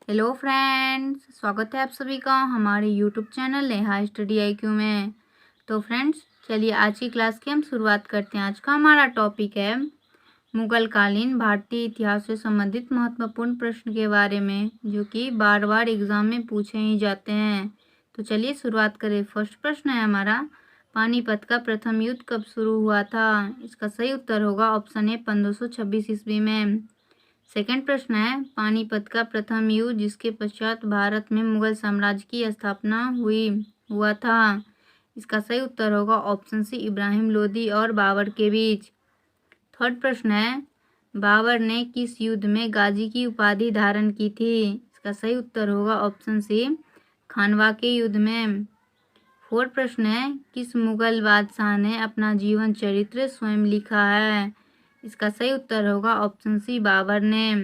Hello friends, स्वागत है आप सभी का हमारे YouTube channel Neha study IQ में। तो फ्रेंड्स, चलिए आज की क्लास की हम शुरुआत करते हैं। आज का हमारा टॉपिक है मुगल कालीन भारतीय इतिहास से संबंधित महत्वपूर्ण प्रश्न के बारे में, जो कि बार बार एग्जाम में पूछे ही जाते हैं। तो चलिए शुरुआत करें। फर्स्ट प्रश्न है हमारा, पानीपत का प्रथम युद्ध कब शुरू हुआ था? इसका सही उत्तर होगा ऑप्शन ए 1526 ईस्वी में। सेकंड प्रश्न है, पानीपत का प्रथम युद्ध जिसके पश्चात भारत में मुगल साम्राज्य की स्थापना हुआ था। इसका सही उत्तर होगा ऑप्शन सी इब्राहिम लोदी और बाबर के बीच। थर्ड प्रश्न है, बाबर ने किस युद्ध में गाजी की उपाधि धारण की थी? इसका सही उत्तर होगा ऑप्शन सी खानवा के युद्ध में। फोर्थ प्रश्न है, किस मुगल बादशाह ने अपना जीवन चरित्र स्वयं लिखा है? इसका सही उत्तर होगा ऑप्शन सी बाबर ने।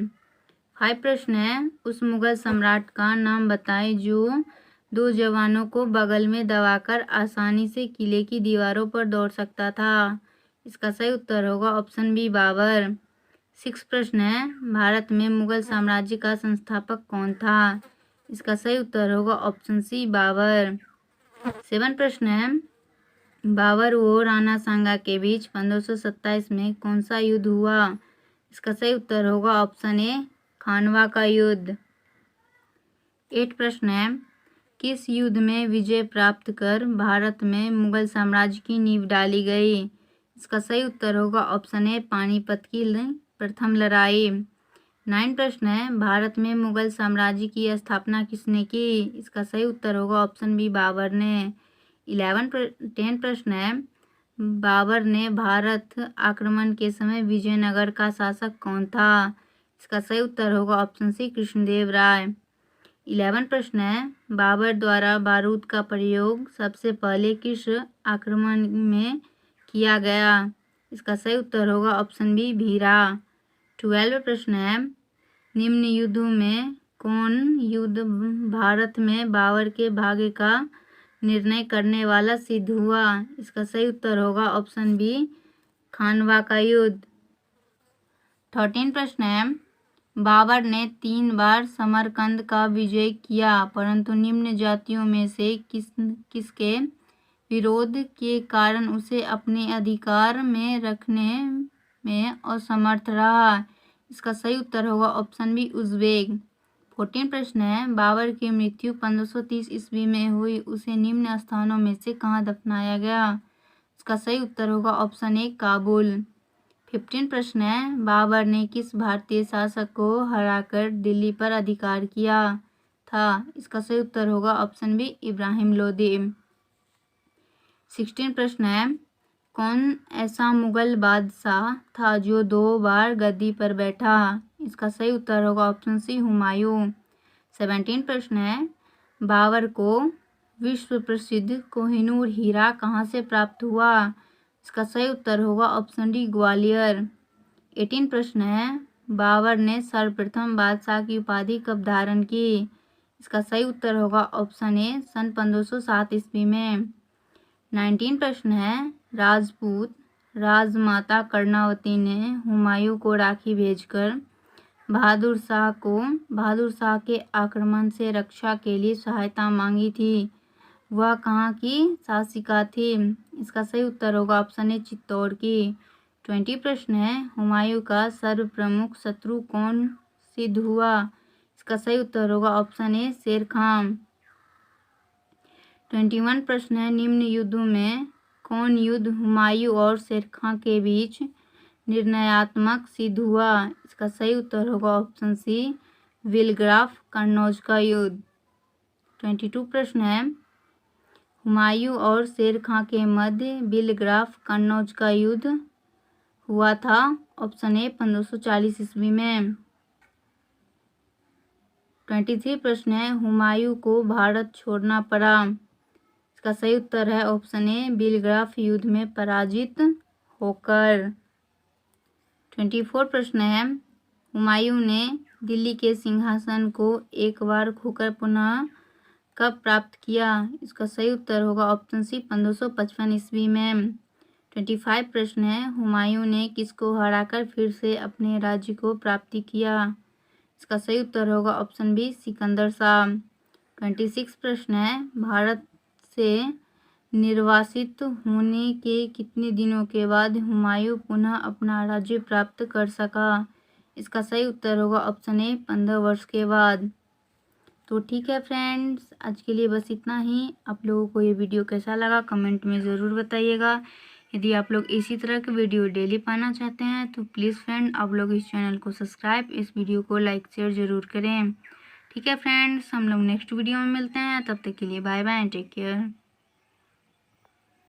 5 प्रश्न है, उस मुगल सम्राट का नाम बताएं जो 2 जवानों को बगल में दबाकर आसानी से किले की दीवारों पर दौड़ सकता था। इसका सही उत्तर होगा ऑप्शन बी बाबर। 6 प्रश्न है, भारत में मुगल साम्राज्य का संस्थापक कौन था? इसका सही उत्तर होगा ऑप्शन सी बाबर। 7 प्रश्न है, बाबर व राणा सांगा के बीच 1527 में कौन सा युद्ध हुआ? इसका सही उत्तर होगा ऑप्शन ए खानवा का युद्ध। 8 प्रश्न है, किस युद्ध में विजय प्राप्त कर भारत में मुगल साम्राज्य की नींव डाली गई? इसका सही उत्तर होगा ऑप्शन ए पानीपत की प्रथम लड़ाई। 9 प्रश्न है, भारत में मुगल साम्राज्य की स्थापना किसने की? इसका सही उत्तर होगा ऑप्शन बी बाबर ने। 10 प्रश्न है, बाबर ने भारत आक्रमण के समय विजयनगर का शासक कौन था? इसका सही उत्तर होगा ऑप्शन सी कृष्णदेव राय। 11 प्रश्न है, बाबर द्वारा बारूद का प्रयोग सबसे पहले किस आक्रमण में किया गया? इसका सही उत्तर होगा ऑप्शन बी भीरा। 12 प्रश्न है, निम्न युद्धों में कौन युद्ध भारत में बाबर के भाग्य का निर्णय करने वाला सिद्ध हुआ? इसका सही उत्तर होगा ऑप्शन बी खानवा का युद्ध। 13 प्रश्न है, बाबर ने 3 बार समरकंद का विजय किया, परंतु निम्न जातियों में से किसके विरोध के कारण उसे अपने अधिकार में रखने में असमर्थ रहा? इसका सही उत्तर होगा ऑप्शन बी उज़्बेक। 14 प्रश्न है, बाबर की मृत्यु 1530 ईस्वी में हुई, उसे निम्न स्थानों में से कहाँ दफनाया गया? इसका सही उत्तर होगा ऑप्शन ए काबुल। 15 प्रश्न है, बाबर ने किस भारतीय शासक को हराकर दिल्ली पर अधिकार किया था? इसका सही उत्तर होगा ऑप्शन बी इब्राहिम लोदी। 16 प्रश्न है, कौन ऐसा मुगल बादशाह था जो 2 बार गद्दी पर बैठा? इसका सही उत्तर होगा ऑप्शन सी हुमायूं। 17 प्रश्न है, बाबर को विश्व प्रसिद्ध कोहिनूर हीरा कहाँ से प्राप्त हुआ? इसका सही उत्तर होगा ऑप्शन डी ग्वालियर। 18 प्रश्न है, बाबर ने सर्वप्रथम बादशाह की उपाधि कब धारण की? इसका सही उत्तर होगा ऑप्शन ए सन 1507 ईस्वी में। 19 प्रश्न है, राजपूत राजमाता कर्णावती ने हुमायूं को राखी भेजकर बहादुर शाह के आक्रमण से रक्षा के लिए सहायता मांगी थी। वह कहाँ की शासिका थी? इसका सही उत्तर होगा ऑप्शन ए चित्तौड़ की। 20 प्रश्न है, हुमायूं का सर्वप्रमुख शत्रु कौन सिद्ध हुआ? इसका सही उत्तर होगा ऑप्शन ए शेर खान। 21 प्रश्न है, निम्न युद्धों में कौन युद्ध हुमायूं और शेर खान के बीच निर्णयात्मक सिद्ध हुआ? इसका सही उत्तर होगा ऑप्शन सी बिलग्राफ कन्नौज का युद्ध। 22 प्रश्न है, हुमायूं और शेर खान के मध्य बिलग्राफ कन्नौज का युद्ध हुआ था। ऑप्शन ए 1540 ईस्वी में। 23 प्रश्न है, हुमायूं को भारत छोड़ना पड़ा। इसका सही उत्तर है ऑप्शन ए बिलग्राफ युद्ध में पराजित होकर। 24 प्रश्न है, हुमायूं ने दिल्ली के सिंहासन को एक बार खोकर पुनः कब प्राप्त किया? इसका सही उत्तर होगा ऑप्शन सी 1555 ईस्वी में। 25 प्रश्न है, हुमायूं ने किसको हराकर फिर से अपने राज्य को प्राप्ति किया? इसका सही उत्तर होगा ऑप्शन बी सिकंदर शाह। 26 प्रश्न है, भारत से निर्वासित होने के कितने दिनों के बाद हुमायूं पुनः अपना राज्य प्राप्त कर सका? इसका सही उत्तर होगा ऑप्शन ए 15 वर्ष के बाद। तो ठीक है फ्रेंड्स, आज के लिए बस इतना ही। आप लोगों को ये वीडियो कैसा लगा कमेंट में ज़रूर बताइएगा। यदि आप लोग इसी तरह के वीडियो डेली पाना चाहते हैं तो प्लीज़ फ्रेंड आप लोग इस चैनल को सब्सक्राइब, इस वीडियो को लाइक शेयर ज़रूर करें। ठीक है फ्रेंड्स, हम लोग नेक्स्ट वीडियो में मिलते हैं, तब तक के लिए बाय बाय, टेक केयर।